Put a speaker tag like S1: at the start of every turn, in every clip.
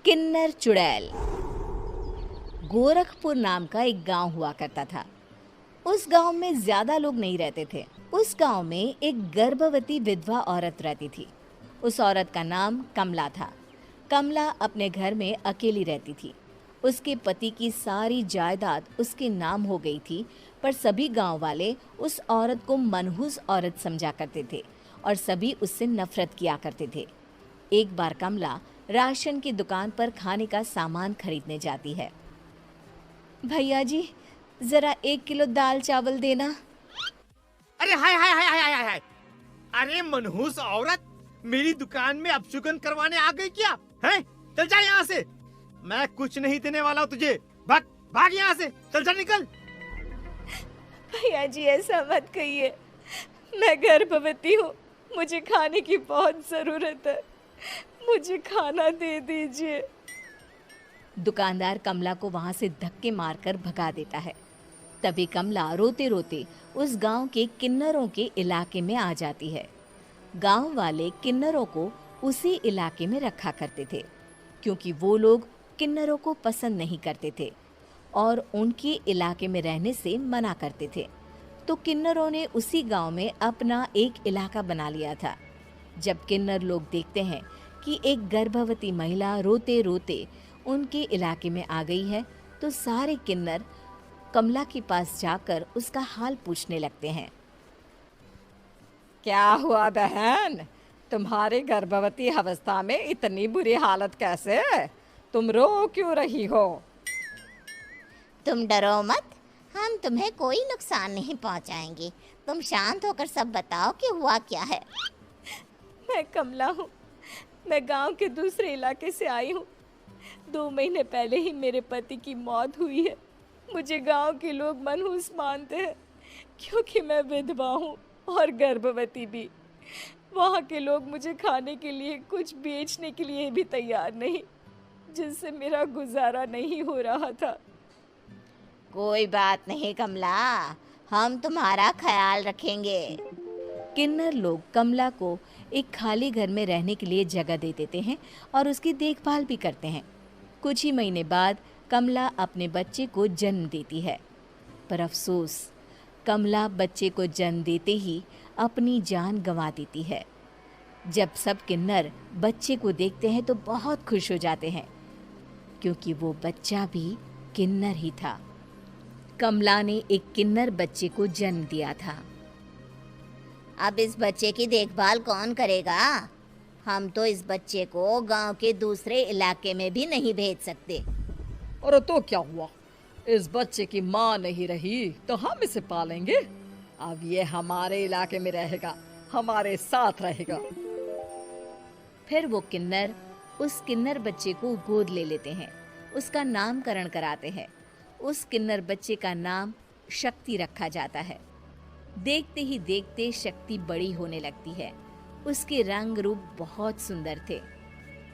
S1: किन्नर चुड़ैल। गोरखपुर नाम का एक गांव हुआ करता था। उस गांव में ज्यादा लोग नहीं रहते थे। उस गांव में एक गर्भवती विधवा औरत रहती थी। उस औरत का नाम कमला था। कमला अपने घर में अकेली रहती थी। उसके पति की सारी जायदाद उसके नाम हो गई थी, पर सभी गांव वाले उस औरत को मनहूस औरत समझा करते थे और सभी उससे नफरत किया करते थे। एक बार कमला राशन की दुकान पर खाने का सामान खरीदने जाती है। भैया जी, जरा 1 किलो दाल चावल देना।
S2: अरे हाय हाय हाय हाय हाय हाय। अरे मनहूस औरत, मेरी दुकान में अपशुगन करवाने आ गई क्या? हैं? चल जा यहाँ से। मैं कुछ नहीं देने वाला हूँ तुझे। भाग भाग यहाँ से, चल जा, निकल।
S1: भैया जी, ऐसा मत कहिए। मैं गर्भवती हूँ, मुझे खाने की बहुत जरूरत है। मुझे खाना दे दीजिए। दुकानदार कमला को वहां से धक्के मारकर भगा देता है। तभी कमला रोते रोते उस गांव के किन्नरों के इलाके में आ जाती है। गांव वाले किन्नरों को उसी इलाके में रखा करते थे, क्योंकि वो लोग किन्नरों को पसंद नहीं करते थे और उनके इलाके में रहने से मना करते थे। तो किन्नरों ने उसी गांव में अपना एक इलाका बना लिया था। जब किन्नर लोग देखते हैं कि एक गर्भवती महिला रोते रोते उनके इलाके में आ गई है, तो सारे किन्नर कमला के पास जाकर उसका हाल पूछने लगते हैं।
S3: क्या हुआ बहन, तुम्हारी गर्भवती अवस्था में इतनी बुरी हालत कैसे है? तुम रो क्यों रही हो?
S4: तुम डरो मत, हम तुम्हें कोई नुकसान नहीं पहुंचाएंगे। तुम शांत होकर सब बताओ कि हुआ क्या है।
S1: मैं कमला हूँ। मैं गांव के दूसरे इलाके से आई हूँ। 2 महीने पहले ही मेरे पति की मौत हुई है। मुझे गांव के लोग मनहूस मानते हैं, क्योंकि मैं विधवा हूँ और गर्भवती भी। वहाँ के लोग मुझे खाने के लिए कुछ बेचने के लिए भी तैयार नहीं, जिससे मेरा गुजारा नहीं हो रहा था।
S4: कोई बात नहीं कमला, हम तुम्हारा ख्याल रखेंगे।
S1: किन्नर लोग कमला को एक खाली घर में रहने के लिए जगह दे देते हैं और उसकी देखभाल भी करते हैं। कुछ ही महीने बाद कमला अपने बच्चे को जन्म देती है। पर अफसोस, कमला बच्चे को जन्म देते ही अपनी जान गंवा देती है। जब सब किन्नर बच्चे को देखते हैं तो बहुत खुश हो जाते हैं, क्योंकि वो बच्चा भी किन्नर ही था। कमला ने एक किन्नर बच्चे को जन्म दिया था।
S4: अब इस बच्चे की देखभाल कौन करेगा? हम तो इस बच्चे को गांव के दूसरे इलाके में भी नहीं भेज सकते।
S3: और तो क्या हुआ, इस बच्चे की माँ नहीं रही तो हम इसे पालेंगे। अब ये हमारे इलाके में रहेगा, हमारे साथ रहेगा।
S1: फिर वो किन्नर उस किन्नर बच्चे को गोद ले लेते हैं, उसका नामकरण कराते हैं। उस किन्नर बच्चे का नाम शक्ति रखा जाता है। देखते ही देखते शक्ति बड़ी होने लगती है। उसके रंग रूप बहुत सुंदर थे।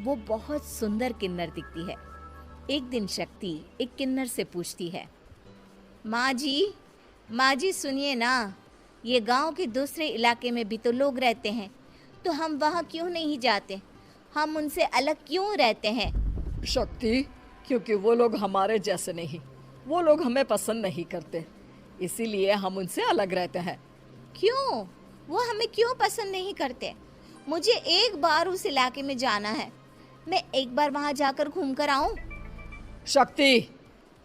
S1: वो बहुत सुंदर किन्नर दिखती है। एक दिन शक्ति एक किन्नर से पूछती है, माँ जी सुनिए ना, ये गांव के दूसरे इलाके में भी तो लोग रहते हैं, तो हम वहाँ क्यों नहीं जाते? हम उनसे अलग क्यों रहते हैं?
S3: शक्ति, क्योंकि वो लोग हमारे जैसे नहीं, वो लोग हमें पसंद नहीं करते, इसीलिए हम उनसे अलग रहते हैं।
S4: क्यों? वो हमें क्यों पसंद नहीं करते? मुझे एक बार उस इलाके में जाना है। मैं एक बार वहाँ जाकर घूम कर आऊँ।
S3: शक्ति,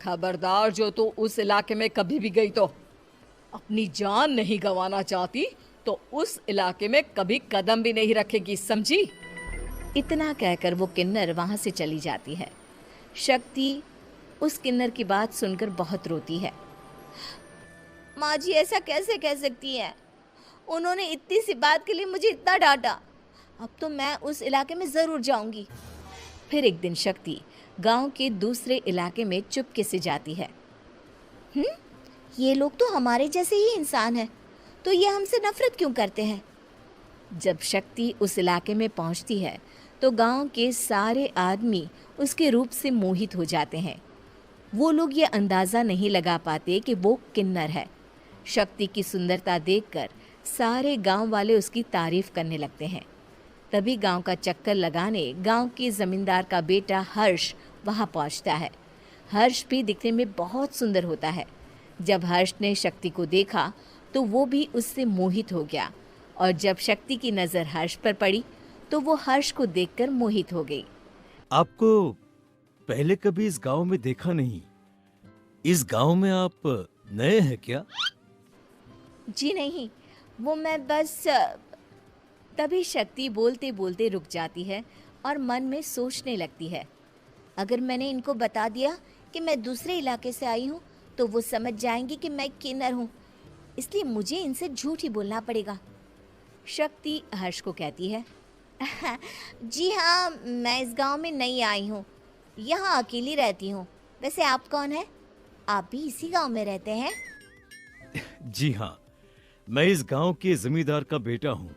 S3: खबरदार, जो तू उस इलाके में कभी भी गई तो अपनी जान नहीं गंवाना चाहती तो उस इलाके में कभी कदम भी नहीं रखेगी, समझी?
S1: इतना कहकर वो किन्नर वहां से चली जाती है। शक्ति उस किन्नर की बात सुनकर बहुत रोती है।
S4: माँ जी, ऐसा कैसे कह सकती है? उन्होंने इतनी सी बात के लिए मुझे इतना डांटा। अब तो मैं उस इलाके में ज़रूर जाऊंगी।
S1: फिर एक दिन शक्ति गांव के दूसरे इलाके में चुपके से जाती है।
S4: ये लोग तो हमारे जैसे ही इंसान हैं, तो ये हमसे नफरत क्यों करते हैं?
S1: जब शक्ति उस इलाके में पहुंचती है तो गांव के सारे आदमी उसके रूप से मोहित हो जाते हैं। वो लोग ये अंदाज़ा नहीं लगा पाते कि वो किन्नर है। शक्ति की सुंदरता देखकर सारे गांव वाले उसकी तारीफ करने लगते हैं।
S4: तभी गांव का चक्कर लगाने गांव के जमींदार का बेटा हर्ष वहां पहुंचता है। हर्ष भी दिखने में बहुत सुंदर होता है। जब हर्ष ने शक्ति को देखा तो वो भी उससे मोहित हो गया, और जब शक्ति की नज़र हर्ष पर पड़ी तो वो हर्ष को देखकर मोहित हो गई।
S5: आपको पहले कभी इस गांव में देखा नहीं। इस गांव में आप नए हैं क्या?
S4: जी नहीं, वो मैं बस तभी शक्ति बोलते बोलते रुक जाती है और मन में सोचने लगती है, अगर मैंने इनको बता दिया कि मैं दूसरे इलाके से आई हूँ तो वो समझ जाएंगे कि मैं किन्नर हूँ, इसलिए मुझे इनसे झूठ ही बोलना पड़ेगा। शक्ति हर्ष को कहती है, जी हाँ, मैं इस गांव में नई आई हूँ, यहाँ अकेली रहती हूँ। वैसे आप कौन है? आप भी इसी गांव में रहते हैं?
S5: जी हाँ, मैं इस गांव के जमींदार का बेटा हूँ।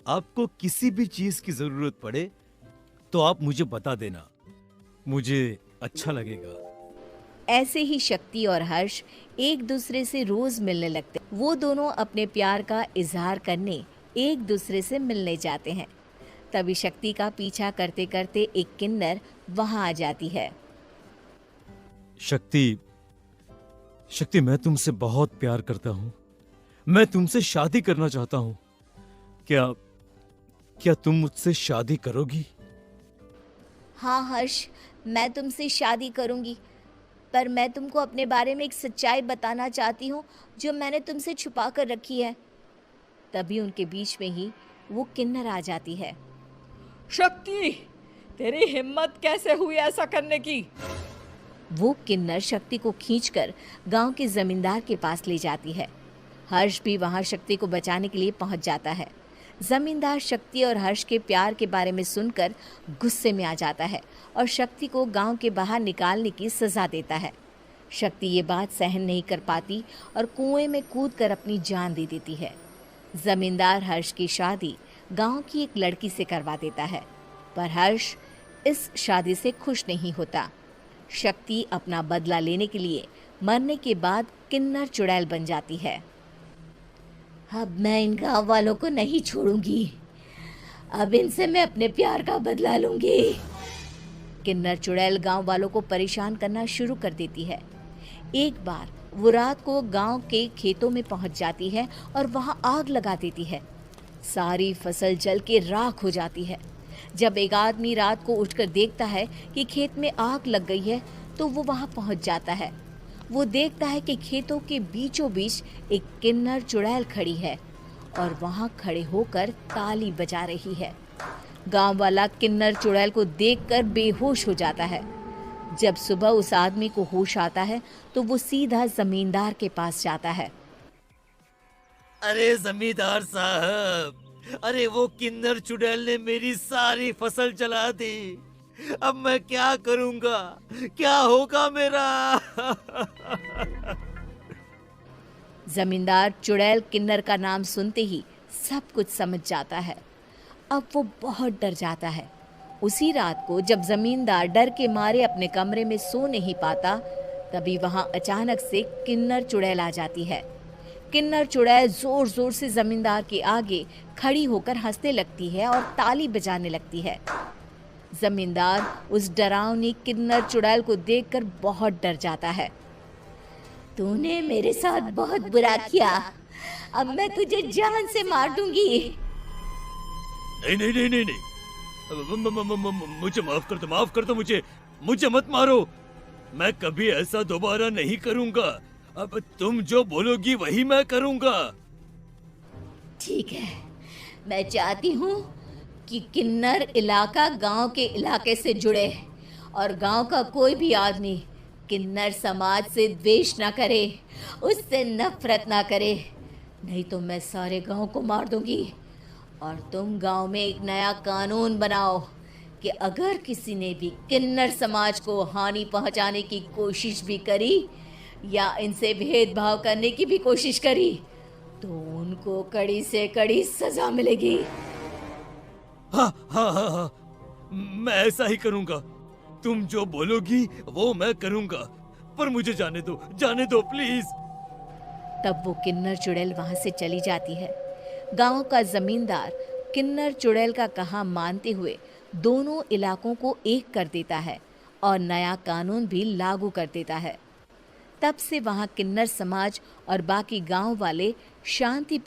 S5: आपको किसी भी चीज की जरूरत पड़े तो आप मुझे बता देना, मुझे अच्छा लगेगा।
S4: ऐसे ही शक्ति और हर्ष एक दूसरे से रोज मिलने लगते। वो दोनों अपने प्यार का इजहार करने एक दूसरे से मिलने जाते हैं। तभी शक्ति का पीछा करते करते एक किन्नर वहां आ जाती है।
S5: शक्ति, मैं तुमसे बहुत प्यार करता हूँ। मैं तुमसे शादी करना चाहता हूँ। क्या तुम मुझसे शादी करोगी?
S4: हाँ हर्ष, मैं तुमसे शादी करूंगी, पर मैं तुमको अपने बारे में एक सच्चाई बताना चाहती हूँ जो मैंने तुमसे छुपा कर रखी है। तभी उनके बीच में ही वो किन्नर आ जाती है।
S3: शक्ति, तेरी हिम्मत कैसे हुई ऐसा करने की?
S4: वो किन्नर शक्ति को खींचकर गांव के जमींदार के पास ले जाती है। हर्ष भी वहां शक्ति को बचाने के लिए पहुंच जाता है। जमींदार शक्ति और हर्ष के प्यार के बारे में सुनकर गुस्से में आ जाता है और शक्ति को गांव के बाहर निकालने की सजा देता है। शक्ति ये बात सहन नहीं कर पाती और कुएं में कूदकर अपनी जान दे देती है। जमींदार हर्ष की शादी गांव की एक लड़की से करवा देता है, पर हर्ष इस शादी से खुश नहीं होता। शक्ति अपना बदला लेने के लिए मरने के बाद किन्नर चुड़ैल बन जाती है। अब मैं इन गांव वालों को नहीं छोड़ूंगी, अब इनसे मैं अपने प्यार का बदला लूंगी। किन्नर चुड़ैल गांव वालों को परेशान करना शुरू कर देती है। एक बार वो रात को गांव के खेतों में पहुंच जाती है और वहां आग लगा देती है। सारी फसल जल के राख हो जाती है। जब एक आदमी रात को उठकर देखता है कि खेत में आग लग गई है तो वो वहां पहुंच जाता है। वो देखता है कि खेतों के बीचों बीच एक किन्नर चुड़ैल खड़ी है और वहां खड़े होकर ताली बजा रही है। गांव वाला किन्नर चुड़ैल को देखकर बेहोश हो जाता है। जब सुबह उस आदमी को होश आता है तो वो सीधा जमींदार के पास जाता है।
S5: अरे जमींदार साहब, अरे वो किन्नर चुड़ैल ने मेरी सारी फसल जला दी। अब मैं क्या करूंगा? क्या होगा मेरा?
S4: जमींदार चुड़ैल किन्नर का नाम सुनते ही सब कुछ समझ जाता है। अब वो बहुत डर जाता है। उसी रात को जब जमींदार डर के मारे अपने कमरे में सो नहीं पाता, तभी वहां अचानक से किन्नर चुड़ैल आ जाती है। किन्नर चुड़ैल जोर जोर से जमींदार के आगे खड़ी होकर हंसने लगती है और ताली बजाने लगती है। जमींदार उस डरावनी किन्नर चुड़ैल को देखकर बहुत डर जाता है। तूने मेरे साथ बहुत बुरा किया, अब मैं तुझे जान से मार दूंगी।
S5: नहीं नहीं नहीं नहीं नहीं, मुझे माफ कर दो, मुझे मत मारो। मैं कभी ऐसा दोबारा नहीं करूंगा। अब तुम जो बोलोगी वही मैं करूंगा।
S4: ठीक है, मैं चाहती हूँ कि किन्नर इलाका गांव के इलाके से जुड़े और गांव का कोई भी आदमी किन्नर समाज से द्वेष ना करे, उससे नफरत ना करे, नहीं तो मैं सारे गांव को मार दूंगी। और तुम गांव में एक नया कानून बनाओ कि अगर किसी ने भी किन्नर समाज को हानि पहुंचाने की कोशिश भी करी या इनसे भेदभाव करने की भी कोशिश करी तो उनको कड़ी से कड़ी सजा मिलेगी।
S5: हाँ हाँ हाँ हाँ, मैं ऐसा ही करूंगा। तुम जो बोलोगी वो मैं करूंगा, पर मुझे जाने दो प्लीज।
S4: तब वो किन्नर चुड़ैल वहां से चली जाती है। गांव का जमींदार किन्नर चुड़ैल का कहा मानते हुए दोनों इलाकों को एक कर देता है और नया कानून भी लागू कर देता है। तब से वहां किन्नर समाज और बाकी गांव वाले शांति